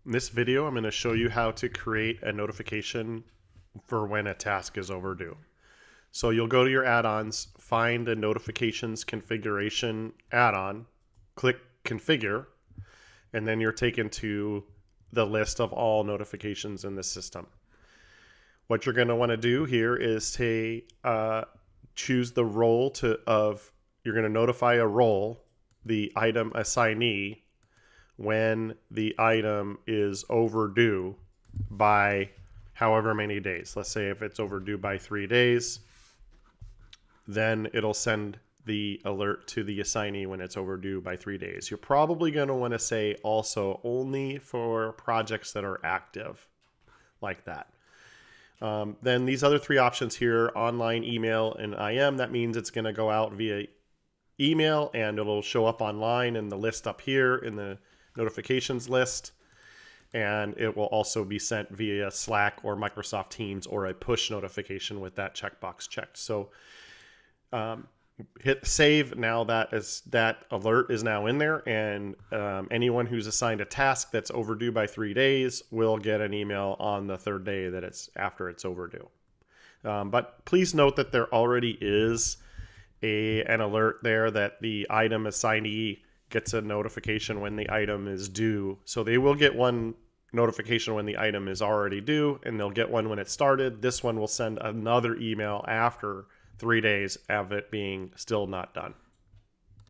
In this video, I'm going to show you how to create a notification for when a task is overdue. So you'll go to your add-ons, find a notifications configuration add-on, click configure, and then you're taken to the list of all notifications in the system. What you're going to want to do here is choose the role you're going to notify a role, the item assignee, when the item is overdue by however many days. Let's say if it's overdue by 3 days, then it'll send the alert to the assignee when it's overdue by 3 days. You're probably going to want to say also only for projects that are active, like that. Then these other three options here, online, email, and IM, that means it's going to go out via email and it'll show up online in the list up here in the notifications list. And it will also be sent via Slack or Microsoft Teams or a push notification with that checkbox checked. So hit save. Now that alert is now in there, and anyone who's assigned a task that's overdue by 3 days will get an email on the third day that it's after it's overdue. But please note that there already is an alert there that the item assignee gets a notification when the item is due. So they will get one notification when the item is already due, and they'll get one when it started. This one will send another email after 3 days of it being still not done.